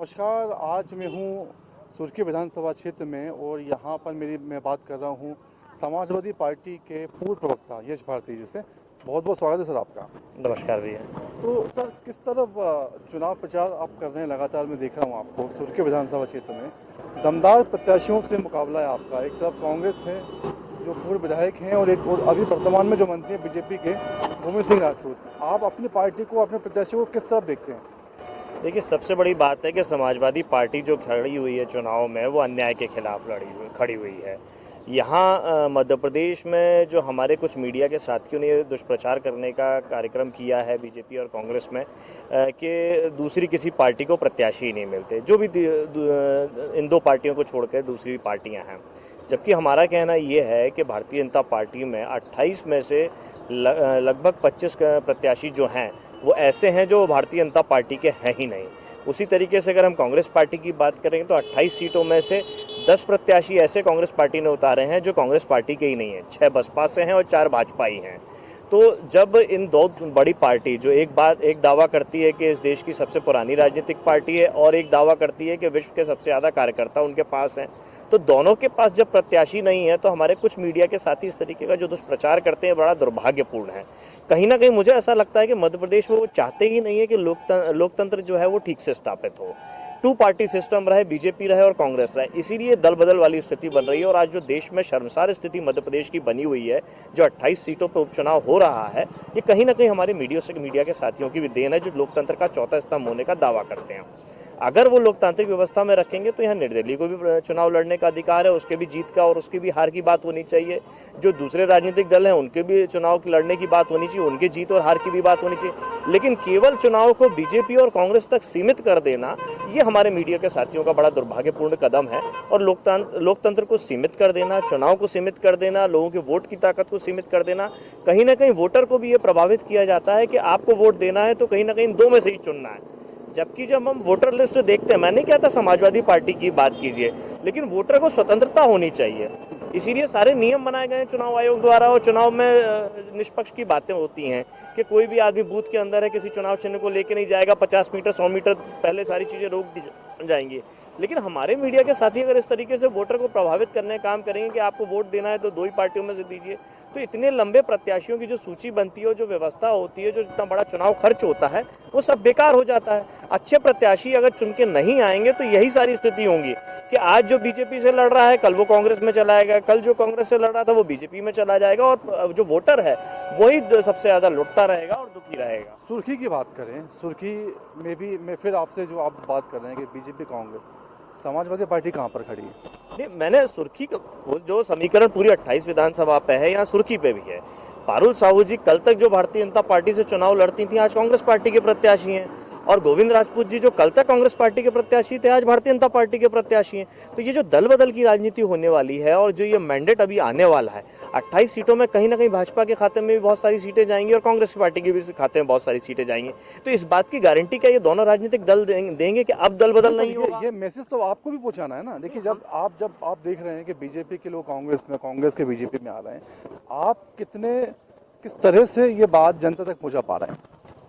नमस्कार। आज मैं हूँ सुर्खी विधानसभा क्षेत्र में और यहाँ पर मैं बात कर रहा हूँ समाजवादी पार्टी के पूर्व प्रवक्ता यश भारती जी से। बहुत बहुत स्वागत है सर आपका। नमस्कार भैया। तो सर किस तरफ चुनाव प्रचार आप कर रहे हैं? लगातार मैं देख रहा हूँ आपको सुर्खी विधानसभा क्षेत्र में दमदार प्रत्याशियों से मुकाबला है आपका। एक तरफ कांग्रेस है जो पूर्व विधायक हैं और अभी वर्तमान में जो मंत्री हैं बीजेपी के गोविंद सिंह राजपूत। आप अपनी पार्टी को, अपने प्रत्याशियों को किस तरफ देखते हैं? देखिए, सबसे बड़ी बात है कि समाजवादी पार्टी जो खड़ी हुई है चुनाव में, वो अन्याय के खिलाफ खड़ी हुई है। यहाँ मध्य प्रदेश में जो हमारे कुछ मीडिया के साथियों ने दुष्प्रचार करने का कार्यक्रम किया है बीजेपी और कांग्रेस में कि दूसरी किसी पार्टी को प्रत्याशी ही नहीं मिलते, जो भी इन दो पार्टियों को छोड़कर दूसरी पार्टियां हैं। जबकि हमारा कहना ये है कि भारतीय जनता पार्टी में 28 में से लगभग 25 प्रत्याशी जो हैं वो ऐसे हैं जो भारतीय जनता पार्टी के हैं ही नहीं। उसी तरीके से अगर हम कांग्रेस पार्टी की बात करें तो 28 सीटों में से 10 प्रत्याशी ऐसे कांग्रेस पार्टी ने उतारे हैं जो कांग्रेस पार्टी के ही नहीं हैं। 6 बसपा से हैं और 4 भाजपा ही हैं। तो जब इन दो बड़ी पार्टी जो एक दावा करती है कि इस देश की सबसे पुरानी राजनीतिक पार्टी है और एक दावा करती है कि विश्व के सबसे ज़्यादा कार्यकर्ता उनके पास हैं, तो दोनों के पास जब प्रत्याशी नहीं है तो हमारे कुछ मीडिया के साथी इस तरीके का जो दुष्प्रचार करते हैं बड़ा दुर्भाग्यपूर्ण है। कहीं ना कहीं मुझे ऐसा लगता है कि मध्य प्रदेश में वो चाहते ही नहीं है कि लोकतंत्र जो है वो ठीक से स्थापित हो। 2 पार्टी सिस्टम रहे, बीजेपी रहे और कांग्रेस रहे, इसीलिए दल बदल वाली स्थिति बन रही है। और आज जो देश में शर्मसार स्थिति मध्य प्रदेश की बनी हुई है, जो 28 सीटों पर उपचुनाव हो रहा है, ये कहीं ना कहीं हमारे मीडिया के साथियों की भी देन है जो लोकतंत्र का चौथा स्तंभ होने का दावा करते हैं। अगर वो लोकतांत्रिक व्यवस्था में रखेंगे तो यहाँ निर्दलीय को भी चुनाव लड़ने का अधिकार है, उसके भी जीत का और उसकी भी हार की बात होनी चाहिए। जो दूसरे राजनीतिक दल हैं उनके भी चुनाव लड़ने की बात होनी चाहिए, उनके जीत और हार की भी बात होनी चाहिए। लेकिन केवल चुनाव को बीजेपी और कांग्रेस तक सीमित कर देना, ये हमारे मीडिया के साथियों का बड़ा दुर्भाग्यपूर्ण कदम है। और लोकतंत्र को सीमित कर देना, चुनाव को सीमित कर देना, लोगों के वोट की ताकत को सीमित कर देना, कहीं ना कहीं वोटर को भी ये प्रभावित किया जाता है कि आपको वोट देना है तो कहीं ना कहीं 2 में से ही चुनना है। जबकि जब हम वोटर लिस्ट देखते हैं, मैं नहीं कहता समाजवादी पार्टी की बात कीजिए, लेकिन वोटर को स्वतंत्रता होनी चाहिए। इसीलिए सारे नियम बनाए गए हैं चुनाव आयोग द्वारा और चुनाव में निष्पक्ष की बातें होती हैं कि कोई भी आदमी बूथ के अंदर है किसी चुनाव चिन्ह को लेके नहीं जाएगा, 50 मीटर 100 मीटर पहले सारी चीज़ें रोक दी जाएंगी। लेकिन हमारे मीडिया के साथी अगर इस तरीके से वोटर को प्रभावित करने का काम करेंगे कि आपको वोट देना है तो 2 ही पार्टियों में से दीजिए, तो इतने लंबे प्रत्याशियों की जो सूची बनती है, जो व्यवस्था होती है, जो इतना बड़ा चुनाव खर्च होता है, वो सब बेकार हो जाता है। अच्छे प्रत्याशी अगर चुन के नहीं आएंगे तो यही सारी स्थिति होंगी कि आज जो बीजेपी से लड़ रहा है कल वो कांग्रेस में चला जाएगा, कल जो कांग्रेस से लड़ रहा था वो बीजेपी में चला जाएगा और जो वोटर है वही सबसे ज्यादा लुटता रहेगा और दुखी रहेगा। सुर्खी की बात करें, सुर्खी में भी मैं फिर आपसे जो आप बात कर रहे हैं कि बीजेपी कांग्रेस, समाजवादी पार्टी कहाँ पर खड़ी है? नहीं, मैंने सुर्खी जो समीकरण पूरी 28 विधानसभा पे है, यहाँ सुर्खी पे भी है। पारुल साहू जी कल तक जो भारतीय जनता पार्टी से चुनाव लड़ती थी आज कांग्रेस पार्टी के प्रत्याशी हैं, और गोविंद राजपूत जी जो कल तक कांग्रेस पार्टी के प्रत्याशी थे आज भारतीय जनता पार्टी के प्रत्याशी हैं। तो ये जो दल बदल की राजनीति होने वाली है और जो ये मैंडेट अभी आने वाला है, 28 सीटों में कहीं ना कहीं भाजपा के खाते में भी बहुत सारी सीटें जाएंगी और कांग्रेस पार्टी के भी खाते में बहुत सारी सीटें जाएंगी। तो इस बात की गारंटी क्या ये दोनों राजनीतिक दल देंगे कि अब दल बदल नहीं होगा? ये मैसेज तो आपको भी पहुंचाना है ना। देखिए, जब आप देख रहे हैं कि बीजेपी के लोग कांग्रेस में, कांग्रेस के बीजेपी में आ रहे हैं, आप किस तरह से ये बात जनता तक पहुंचा पा रहे हैं?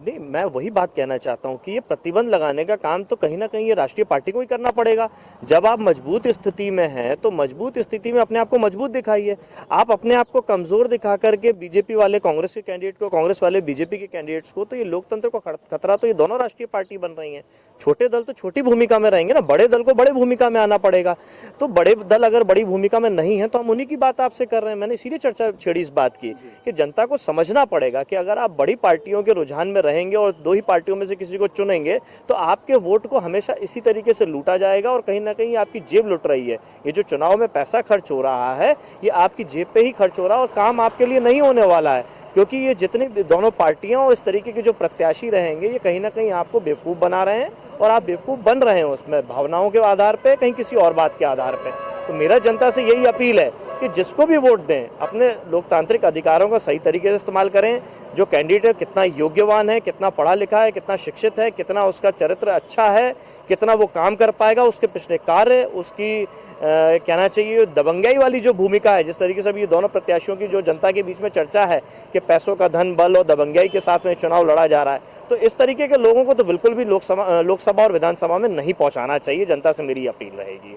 नहीं, मैं वही बात कहना चाहता हूँ कि ये प्रतिबंध लगाने का काम तो कहीं ना कहीं ये राष्ट्रीय पार्टी को ही करना पड़ेगा। जब आप मजबूत स्थिति में हैं तो मजबूत स्थिति में अपने आप को मजबूत दिखाइए। आप अपने आप को कमजोर दिखा करके बीजेपी वाले कांग्रेस के कैंडिडेट को, कांग्रेस वाले बीजेपी के कैंडिडेट्स को, तो ये लोकतंत्र को खतरा तो ये दोनों राष्ट्रीय पार्टी बन रही हैं। छोटे दल तो छोटी भूमिका में रहेंगे ना, बड़े दल को बड़े भूमिका में आना पड़ेगा। तो बड़े दल अगर बड़ी भूमिका में नहीं है तो हम उन्हीं की बात आपसे कर रहे हैं। मैंने इसीलिए चर्चा छेड़ी इस बात की कि जनता को समझना पड़ेगा कि अगर आप बड़ी पार्टियों के रुझान में रहेंगे और 2 ही पार्टियों में से किसी को चुनेंगे तो आपके वोट को हमेशा इसी तरीके से लूटा जाएगा और कहीं ना कहीं आपकी जेब लुट रही है। ये जो चुनाव में पैसा खर्च हो रहा है ये आपकी जेब पे ही खर्च हो रहा है और काम आपके लिए नहीं होने वाला है, क्योंकि ये जितनी दोनों पार्टियां और इस तरीके के जो प्रत्याशी रहेंगे ये कहीं ना कहीं आपको बेवकूफ़ बना रहे हैं और आप बेवकूफ़ बन रहे हैं उसमें भावनाओं के आधार पे, कहीं किसी और बात के आधार पे। तो मेरा जनता से यही अपील है कि जिसको भी वोट दें अपने लोकतांत्रिक अधिकारों का सही तरीके से इस्तेमाल करें। जो कैंडिडेट कितना योग्यवान है, कितना पढ़ा लिखा है, कितना शिक्षित है, कितना उसका चरित्र अच्छा है, कितना वो काम कर पाएगा, उसके पिछले कार्य, उसकी कहना चाहिए दबंगाई वाली जो भूमिका है, जिस तरीके से अभी ये दोनों प्रत्याशियों की जो जनता के बीच में चर्चा है कि पैसों का धन बल और दबंगाई के साथ में चुनाव लड़ा जा रहा है, तो इस तरीके के लोगों को तो बिल्कुल भी लोकसभा और विधानसभा में नहीं पहुंचाना चाहिए। जनता से मेरी अपील रहेगी।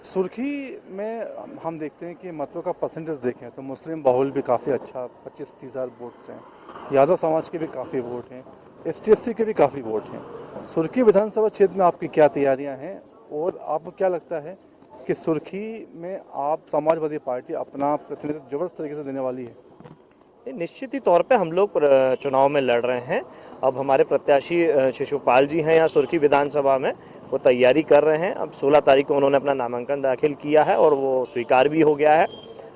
सुर्खी में हम देखते हैं कि मतों का परसेंटेज देखें तो मुस्लिम बहुल भी काफ़ी अच्छा 25-30 हज़ार वोट्स हैं, यादव समाज के भी काफ़ी वोट हैं, ST/SC के भी काफ़ी वोट हैं। सुर्खी विधानसभा क्षेत्र में आपकी क्या तैयारियां हैं और आपको क्या लगता है कि सुर्खी में आप समाजवादी पार्टी अपना प्रतिनिधित्व जबरदस्त तरीके से देने वाली है? निश्चित ही तौर पे हम लोग चुनाव में लड़ रहे हैं। अब हमारे प्रत्याशी शिशुपाल जी हैं यहाँ सुर्खी विधानसभा में, वो तैयारी कर रहे हैं। अब 16 तारीख को उन्होंने अपना नामांकन दाखिल किया है और वो स्वीकार भी हो गया है।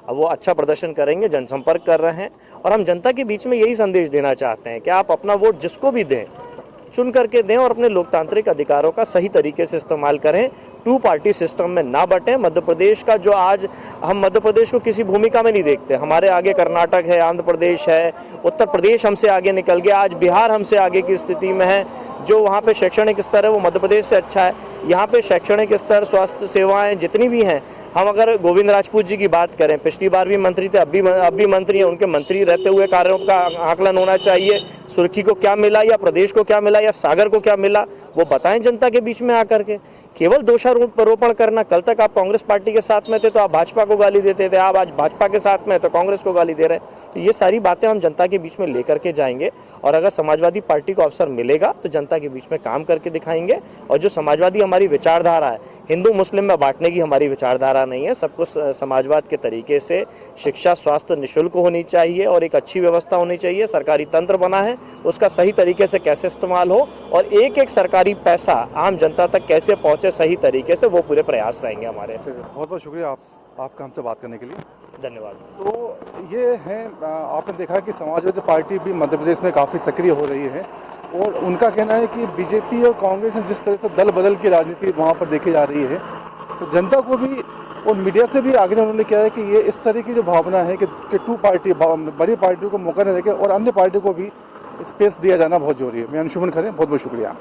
अब वो अच्छा प्रदर्शन करेंगे, जनसंपर्क कर रहे हैं और हम जनता के बीच में यही संदेश देना चाहते हैं कि आप अपना वोट जिसको भी दें, चुन करके दें और अपने लोकतांत्रिक अधिकारों का सही तरीके से इस्तेमाल करें। टू पार्टी सिस्टम में ना बटें। मध्य प्रदेश का जो आज हम मध्य प्रदेश को किसी भूमिका में नहीं देखते, हमारे आगे कर्नाटक है, आंध्र प्रदेश है, उत्तर प्रदेश हमसे आगे निकल गया, आज बिहार हमसे आगे की स्थिति में है। जो वहाँ पे शैक्षणिक स्तर है वो मध्य प्रदेश से अच्छा है। यहाँ पे शैक्षणिक स्तर, स्वास्थ्य सेवाएं जितनी भी हैं, हम अगर गोविंद राजपूत जी की बात करें, पिछली बार भी मंत्री थे, अब भी मंत्री हैं, उनके मंत्री रहते हुए कार्यों का आकलन होना चाहिए। सुर्खी को क्या मिला या प्रदेश को क्या मिला या सागर को क्या मिला, वो बताएं जनता के बीच में आकर के। केवल दोषारोपण करना, कल तक आप कांग्रेस पार्टी के साथ में थे तो आप भाजपा को गाली देते थे, आप आज भाजपा के साथ में तो कांग्रेस को गाली दे रहे हैं। तो ये सारी बातें हम जनता के बीच में लेकर के जाएंगे और अगर समाजवादी पार्टी को अवसर मिलेगा तो जनता के बीच में काम करके दिखाएंगे। और जो समाजवादी हमारी विचारधारा है, हिंदू मुस्लिम में बांटने की हमारी विचारधारा नहीं है। सब कुछ समाजवाद के तरीके से शिक्षा, स्वास्थ्य निःशुल्क होनी चाहिए और एक अच्छी व्यवस्था होनी चाहिए। सरकारी तंत्र बना है, उसका सही तरीके से कैसे इस्तेमाल हो और एक एक सरकारी पैसा आम जनता तक कैसे पहुंचे सही तरीके से, वो पूरे प्रयास रहेंगे हमारे। बहुत बहुत शुक्रिया आपका हमसे बात करने के लिए। धन्यवाद। तो ये हैं, आपने देखा कि समाजवादी पार्टी भी मध्य प्रदेश में काफ़ी सक्रिय हो रही है और उनका कहना है कि बीजेपी और कांग्रेस में जिस तरह से दल बदल की राजनीति वहाँ पर देखी जा रही है, तो जनता को भी और मीडिया से भी आगे उन्होंने किया है कि ये इस तरह की जो भावना है कि टू पार्टी, बड़ी पार्टियों को मौका नहीं देके और अन्य पार्टियों को भी स्पेस दिया जाना बहुत जरूरी है। मैं अंशुमन खरे, बहुत बहुत शुक्रिया।